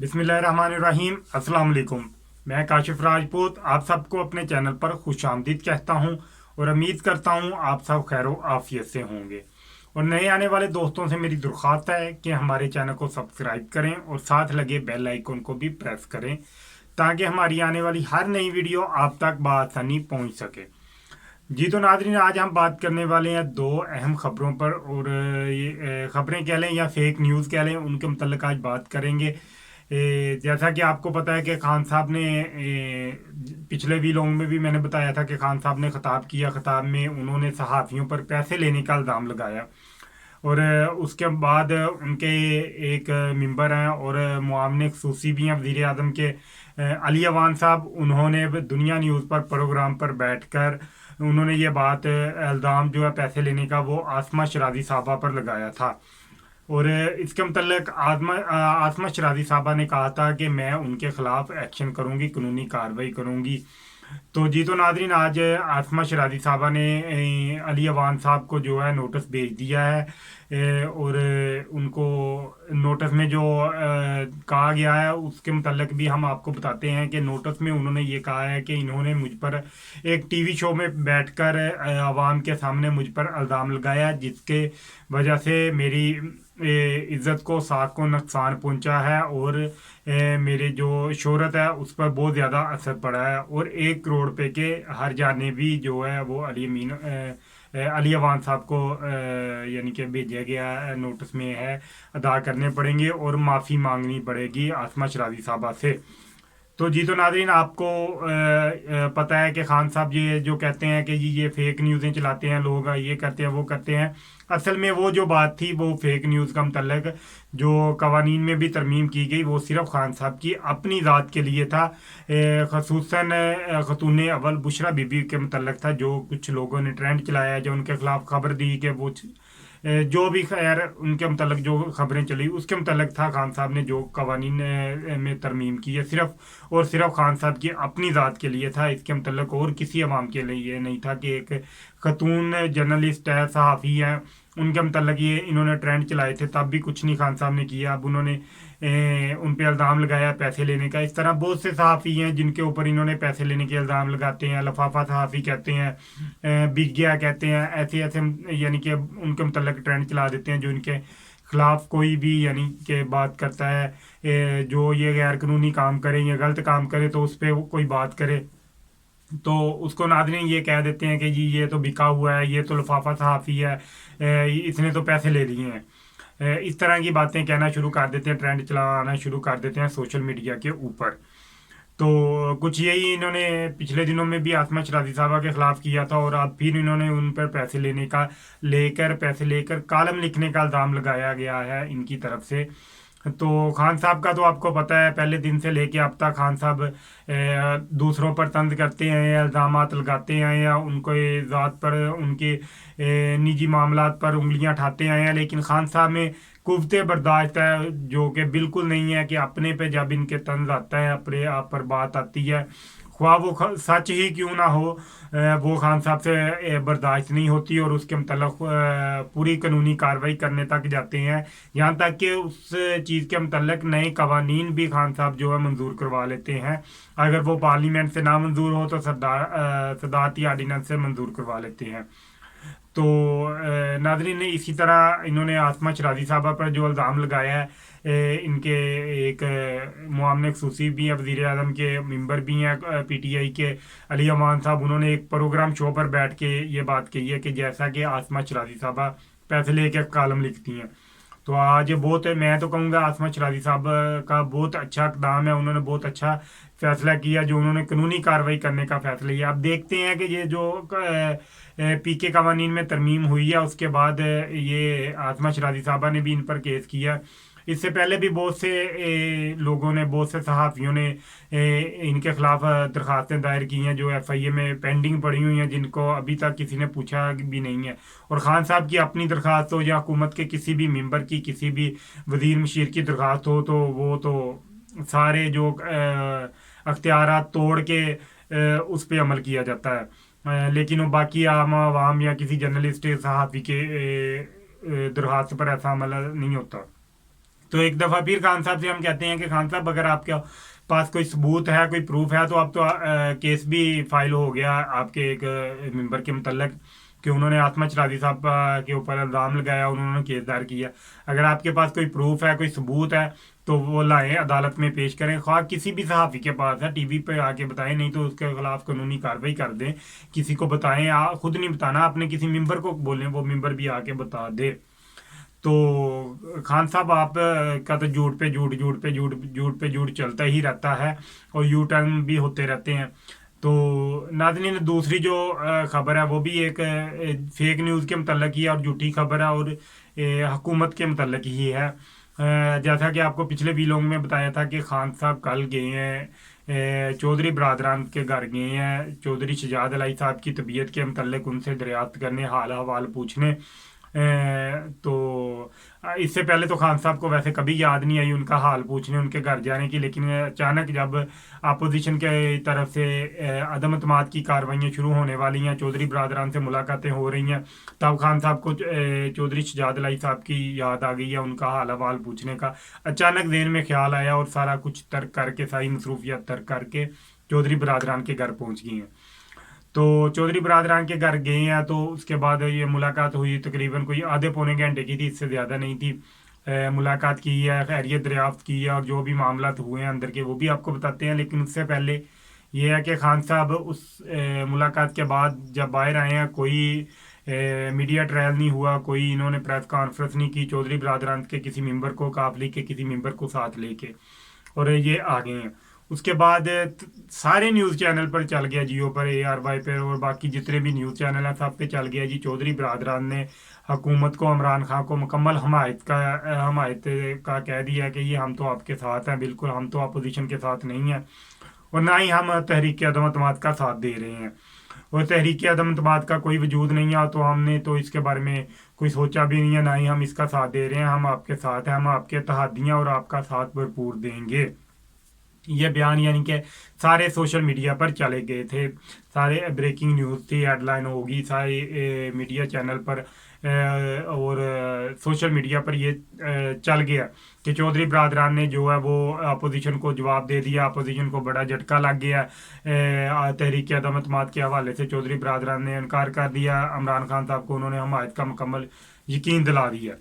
बिस्मिल्लाहिर्रहमानिर्रहीम। अस्सलाम वालेकुम। मैं काशिफ राजपूत आप सबको अपने चैनल पर खुश आमदीद कहता हूं और उम्मीद करता हूं आप सब खैर आफियत से होंगे। और नए आने वाले दोस्तों से मेरी दरख्वास्त है कि हमारे चैनल को सब्सक्राइब करें और साथ लगे बेल आइकन को भी प्रेस करें ताकि हमारी आने वाली हर नई वीडियो आप तक बआसानी पहुंच सके। जी तो नाज़रीन, आज हम बात करने वाले हैं दो अहम खबरों पर, और ये खबरें कह लें या फेक न्यूज़ कह लें, उनके मतलब आज बात करेंगे। जैसा कि आपको पता है कि खान साहब ने पिछले वीडियो में भी मैंने बताया था कि खान साहब ने खिताब किया। खिताब में उन्होंने सहाफ़ियों पर पैसे लेने का इल्ज़ाम लगाया और उसके बाद उनके एक मेंबर हैं और मुआवन खसूसी भी हैं वज़ीर आज़म के, अली अवान साहब। उन्होंने दुनिया न्यूज़ पर प्रोग्राम पर बैठकर उन्होंने ये बात इल्ज़ाम जो है पैसे लेने का वो आसमा शराजी साहबा पर लगाया था। और इसके मतलब आसमा शराजी साहबा ने कहा था कि मैं उनके खिलाफ एक्शन करूंगी, कानूनी कार्रवाई करूंगी। तो जी तो नाजरीन, आज आसमा शराजी साहबा ने अली अवान साहब को जो है नोटिस भेज दिया है। और उनको नोटिस में जो कहा गया है उसके मतलब भी हम आपको बताते हैं कि नोटिस में उन्होंने ये कहा है कि इन्होंने मुझ पर एक टीवी शो में बैठकर आवाम के सामने मुझ पर इल्ज़ाम लगाया, जिसके वजह से मेरी इज़्ज़त को साख को नुकसान पहुंचा है और मेरे जो शोहरत है उस पर बहुत ज़्यादा असर पड़ा है। और 1 करोड़ रुपए के हर जाने भी जो है वो अली अवान साहब को यानी कि भेजा गया नोटिस में है अदा करने पड़ेंगे और माफ़ी मांगनी पड़ेगी आसमा शराजी साहबा से। तो जी तो नाज़रीन, आपको पता है कि खान साहब ये जो कहते हैं कि जी ये फेक न्यूज़ें चलाते हैं, लोग ये करते हैं वो करते हैं। असल में वो जो बात थी वो फेक न्यूज़ का मतलब जो कवानीन में भी तरमीम की गई वो सिर्फ खान साहब की अपनी ज़ात के लिए था। खसूसन खतून अव्वल बुशरा बीबी के मतलब था, जो कुछ लोगों ने ट्रेंड चलाया, जो उनके खिलाफ खबर दी कि वो जो भी खैर उनके मतलब जो खबरें चली उसके मतलब था खान साहब ने जो कवानीन में तरमीम की है सिर्फ और सिर्फ खान साहब की अपनी ज़ात के लिए था। इसके मतलब और किसी अवाम के लिए ये नहीं था कि एक खतून जर्नलिस्ट है, सहाफ़ी है, उनके मतलब ये इन्होंने ट्रेंड चलाए थे, तब भी कुछ नहीं खान साहब ने किया। अब उन्होंने उन पे इल्ज़ाम लगाया पैसे लेने का। इस तरह बहुत से सहाफ़ी हैं जिनके ऊपर इन्होंने पैसे लेने के इल्ज़ाम लगाते हैं। लफाफा सहाफ़ी कहते हैं, बिक गया कहते हैं, ऐसे ऐसे यानी कि उनके मतलब ट्रेंड चला देते हैं जो इनके खिलाफ कोई भी यानी कि बात करता है, जो ये गैर कानूनी काम करे या गलत काम करे तो उस पर कोई बात करे तो उसको नादरीन ये कह देते हैं कि जी ये तो बिका हुआ है, ये तो लफाफा सहाफ़ी है, इसने तो पैसे ले लिए हैं। इस तरह की बातें कहना शुरू कर देते हैं, ट्रेंड चलाना शुरू कर देते हैं सोशल मीडिया के ऊपर। तो कुछ यही इन्होंने पिछले दिनों में भी आसमा शराजी साहबा के खिलाफ किया था और अब फिर इन्होंने उन पर पैसे लेकर कॉलम लिखने का इल्ज़ाम लगाया गया है इनकी तरफ से। तो खान साहब का तो आपको पता है पहले दिन से लेके अब तक खान साहब दूसरों पर तंज करते हैं या इल्ज़ामात लगाते हैं या उनको ज़ात पर उनके निजी मामलात पर उंगलियां उठाते आए हैं, लेकिन खान साहब में कुव्वते बर्दाश्त है जो कि बिल्कुल नहीं है कि अपने पे जब इनके तंज आता है, अपने आप पर बात आती है, ख्वाह वो सच ही क्यों ना हो, वो खान साहब से बर्दाश्त नहीं होती और उसके मतलब पूरी कानूनी कार्रवाई करने तक जाते हैं। यहाँ तक कि उस चीज़ के मतलब नए कवानीन भी खान साहब जो है मंजूर करवा लेते हैं। अगर वो पार्लियामेंट से ना मंजूर हो तो सदारती आर्डीनेंस से मंजूर करवा लेते हैं। तो नाजरीन ने इसी तरह इन्होंने आसमा शराजी साहबा पर जो इल्ज़ाम लगाया है, इनके एक मुआवन खसूसी भी हैं, वज़ीर आज़म के मेंबर भी हैं पीटीआई के, अली अमान साहब। उन्होंने एक प्रोग्राम शो पर बैठ के ये बात कही है कि जैसा कि आसमा शराजी साहबा पैसे लेके कॉलम लिखती हैं। तो आज बहुत मैं तो कहूँगा आसमा शराजी साहब का बहुत अच्छा इक़दाम है, उन्होंने बहुत अच्छा फैसला किया जो उन्होंने कानूनी कार्रवाई करने का फैसला लिया। अब देखते हैं कि ये जो पीके कवानीन में तरमीम हुई है उसके बाद ये आसमा शराजी साहबा ने भी इन पर केस किया। इससे पहले भी बहुत से लोगों ने, बहुत से सहाफ़ियों ने इनके खिलाफ दरखास्तें दायर की हैं जो एफआईए में पेंडिंग पड़ी हुई हैं, जिनको अभी तक किसी ने पूछा भी नहीं है। और ख़ान साहब की अपनी दरखास्त हो या हुकूमत के किसी भी मेंबर की, किसी भी वज़ीर मशीर की दरखास्त हो, तो वो तो सारे जो अख्तियारात तोड़ के उस पर अमल किया जाता है। लेकिन वो बाकी आम आवाम या किसी जर्नलिस्ट सहाफ़ी के दरखास्त पर ऐसा अमल नहीं होता। तो एक दफ़ा फिर खान साहब से हम कहते हैं कि खान साहब अगर आपके पास कोई सबूत है, कोई प्रूफ है, तो अब तो केस भी फाइल हो गया आपके एक मेंबर के मतलब कि उन्होंने आसमा शराजी साहब के ऊपर इल्ज़ाम लगाया, उन्होंने केस दायर किया। अगर आपके पास कोई प्रूफ है, कोई सबूत है, तो वो लाएं, अदालत में पेश करें। ख्वाह किसी भी सहाफ़ी के पास है, टीवी पे आके बताएं, नहीं तो उसके खिलाफ कानूनी कार्रवाई कर दें। किसी को बताएं, खुद नहीं बताना, अपने किसी मेंबर को बोलें, वो मेंबर भी आके बता दे। तो खान साहब आप का तो झूठ पे झूठ, झूठ पे झूठ, झूठ पे झूठ चलता ही रहता है और यू टर्न भी होते रहते हैं। तो नाज़रीन, दूसरी जो खबर है वो भी एक फेक न्यूज़ के मतलब ही है और झूठी खबर है और हुकूमत के मतलब ही है। जैसा कि आपको पिछले वीलॉग में बताया था कि खान साहब कल गए हैं चौधरी बरदरान के घर गए हैं चौधरी शहजाद अली साहब की तबीयत के मतलब उनसे दरियाफ्त करने, हाल हवाल पूछने। तो इससे पहले तो खान साहब को वैसे कभी याद नहीं आई उनका हाल पूछने, उनके घर जाने की, लेकिन अचानक जब अपोजिशन के तरफ से अदम अतमाद की कार्रवाइयाँ शुरू होने वाली हैं, चौधरी बरदरान से मुलाकातें हो रही हैं, तब खान साहब को चौधरी शहजाद अली साहब की याद आ गई है, उनका हाल हवाल पूछने का अचानक ज़हन में ख्याल आया और सारा कुछ तर्क करके, सारी मसरूफियत तर्क करके चौधरी बरदरान के घर पहुँच गई हैं। तो चौधरी बरदरान के घर गए हैं, तो उसके बाद ये मुलाकात हुई, तकरीबन कोई आधे पौने घंटे की थी, इससे ज़्यादा नहीं थी। मुलाकात की है, खैरियत दरियाफ्त की है और जो भी मामला हुए हैं अंदर के वो भी आपको बताते हैं। लेकिन उससे पहले ये है कि खान साहब उस मुलाकात के बाद जब बाहर आए हैं, कोई मीडिया ट्रायल नहीं हुआ, कोई इन्होंने प्रेस कॉन्फ्रेंस नहीं की चौधरी बरदरान के किसी मेंबर को, काफिले के किसी मेंबर को साथ लेके, और ये आ गए हैं। उसके बाद सारे न्यूज़ चैनल पर चल गया, जियो पर, ARY पर और बाकी जितने भी न्यूज़ चैनल हैं सब पे चल गया जी चौधरी बरदरान ने हुकूमत को, इमरान खान को मुकम्मल हमायत का कह दिया कि ये हम तो आपके साथ हैं, बिल्कुल हम तो अपोजिशन के साथ नहीं हैं और ना ही हम तहरीक अदम अतमाद का साथ दे रहे हैं। और तहरीक अदम अतमाद का कोई वजूद नहीं है, तो हमने तो इसके बारे में कोई सोचा भी नहीं है, ना ही हम इसका साथ दे रहे हैं। हम आपके साथ हैं, हम आपके तहदियाँ और आपका साथ भरपूर देंगे। ये बयान यानी कि सारे सोशल मीडिया पर चले गए थे, सारे ब्रेकिंग न्यूज़ थी, हेडलाइन होगी, सारे मीडिया चैनल पर और सोशल मीडिया पर ये चल गया कि चौधरी बरदरान ने जो है वो अपोजिशन को जवाब दे दिया, अपोजिशन को बड़ा झटका लग गया। तहरीक अदम अतमाद के हवाले से चौधरी बरदरान ने इनकार कर दिया, इमरान खान साहब को उन्होंने हमायत का मुकम्मल यकीन दिला दिया।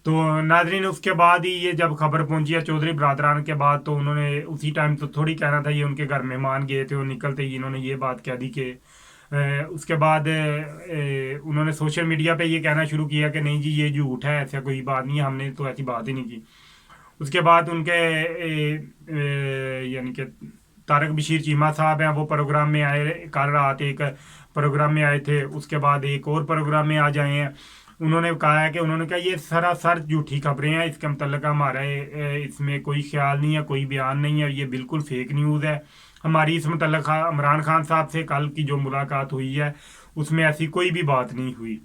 तो नाजरीन, उसके बाद ही ये जब खबर पहुंची है चौधरी बरदरान के बाद, तो उन्होंने उसी टाइम तो थोड़ी कहना था, ये उनके घर मेहमान गए थे और निकलते ही इन्होंने ये बात कह दी कि उसके बाद उन्होंने सोशल मीडिया पे ये कहना शुरू किया कि नहीं जी ये झूठ है, ऐसा कोई बात नहीं है, हमने तो ऐसी बात ही नहीं की। उसके बाद उनके यानी कि तारक बशीर चीमा साहब हैं, वो प्रोग्राम में आए, कल रात एक प्रोग्राम में आए थे, उसके बाद एक और प्रोग्राम में आ जाए हैं। उन्होंने कहा है कि उन्होंने कहा ये सरासर झूठी खबरें हैं, इसके मतलब हमारा इसमें कोई ख्याल नहीं है, कोई बयान नहीं है, ये बिल्कुल फेक न्यूज़ है। हमारी इस मतलब इमरान खान साहब से कल की जो मुलाकात हुई है उसमें ऐसी कोई भी बात नहीं हुई,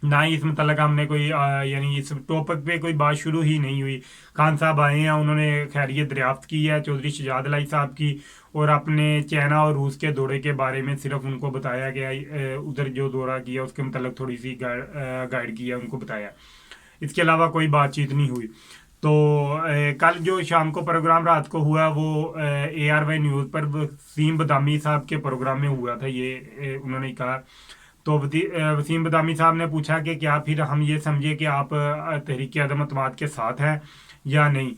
ना ही इस मतलब हमने कोई यानी इस टॉपिक पे कोई बात शुरू ही नहीं हुई। खान साहब आए हैं, उन्होंने खैरियत दरियाफ्त की है चौधरी शहजाद अली साहब की, और अपने चाइना और रूस के दौरे के बारे में सिर्फ उनको बताया गया, उधर जो दौरा किया उसके मतलब थोड़ी सी गाइड किया, उनको बताया, इसके अलावा कोई बातचीत नहीं हुई। तो कल जो शाम को प्रोग्राम रात को हुआ वो ARY न्यूज़ पर वसीम बदामी साहब के प्रोग्राम में हुआ था, ये उन्होंने कहा। तो वसीम बदामी साहब ने पूछा कि क्या फिर हम ये समझे कि आप तहरीक अदम अतमाद के साथ हैं या नहीं,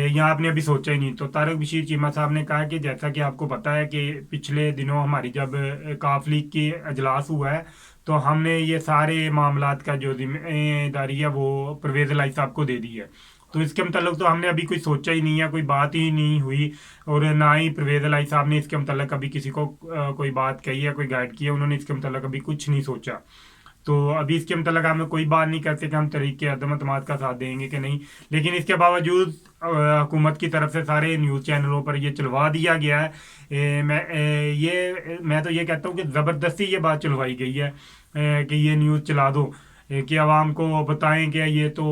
या आपने अभी सोचा ही नहीं। तो तारक बशीर चीमा साहब ने कहा कि जैसा कि आपको पता है कि पिछले दिनों हमारी जब काफ लीग की अजलास हुआ है, तो हमने ये सारे मामलात का जो जिम्मेदारी है वो परवेज़ इलाही साहब को दे दी है। तो इसके मतलब तो हमने अभी कोई सोचा ही नहीं है, कोई बात ही नहीं हुई, और ना ही परवेज़ इलाही साहब ने इसके मतलब कभी किसी को कोई बात कही है, कोई गाइड किया, उन्होंने इसके मतलब कभी कुछ नहीं सोचा। तो अभी इसके मतलब हम कोई बात नहीं करते कि हम तहरीक अदम अतमाद का साथ देंगे कि नहीं। लेकिन इसके बावजूद हुकूमत की तरफ से सारे न्यूज़ चैनलों पर ये चलवा दिया गया है। मैं तो ये कहता हूँ कि ज़बरदस्ती ये बात चलवाई गई है कि ये न्यूज़ चला दो, कि आवाम को बताएं कि ये तो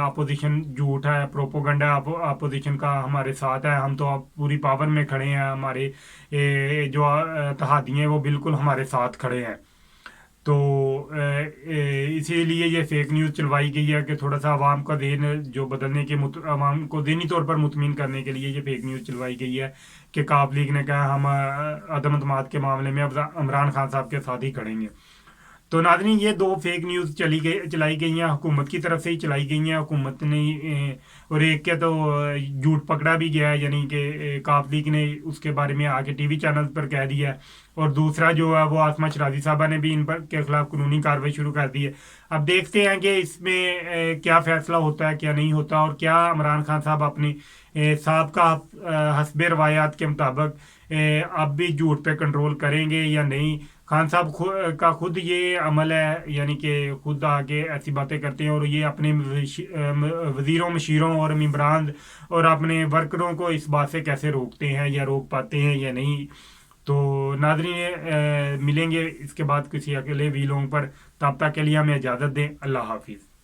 अपोजिशन झूठ है, प्रोपोगंडा अपोजिशन का हमारे साथ है, हम तो अब पूरी पावर में खड़े हैं, हमारे जो तहादी हैं वो बिल्कुल हमारे साथ खड़े हैं। تو اسی لیے یہ فیک نیوز چلوائی گئی ہے کہ تھوڑا سا عوام کا ذہن جو بدلنے کے عوام کو ذہنی طور پر مطمئن کرنے کے لیے یہ فیک نیوز چلوائی گئی ہے کہ کاف لیگ نے کہا ہم عدم اعتماد کے معاملے میں اب عمران خان صاحب کے ساتھ ہی کھڑیں گے. تو ناظرین یہ دو فیک نیوز چلائی گئی ہیں، حکومت کی طرف سے ہی چلائی گئی ہیں. حکومت نے اور ایک کے تو جھوٹ پکڑا بھی گیا ہے، یعنی کہ کاف لیگ نے اس کے بارے میں آگے ٹی وی چینل پر کہہ دیا ہے، اور دوسرا جو ہے وہ آسمہ شرازی صاحبہ نے بھی ان پر کے خلاف قانونی کارروائی شروع کر دی ہے. اب دیکھتے ہیں کہ اس میں کیا فیصلہ ہوتا ہے کیا نہیں ہوتا، اور کیا عمران خان صاحب اپنی سابقہ حسب روایات کے مطابق اب بھی جھوٹ پہ کنٹرول کریں گے یا نہیں. خان صاحب کا خود یہ عمل ہے، یعنی کہ خود آگے ایسی باتیں کرتے ہیں اور یہ اپنے وزیروں مشیروں اور ممبران اور اپنے ورکروں کو اس بات سے کیسے روکتے ہیں یا روک پاتے ہیں یا نہیں. تو ناظرین ملیں گے اس کے بعد کسی اگلے ویلونگ پر، تب تک کے لیے ہمیں اجازت دیں. اللہ حافظ.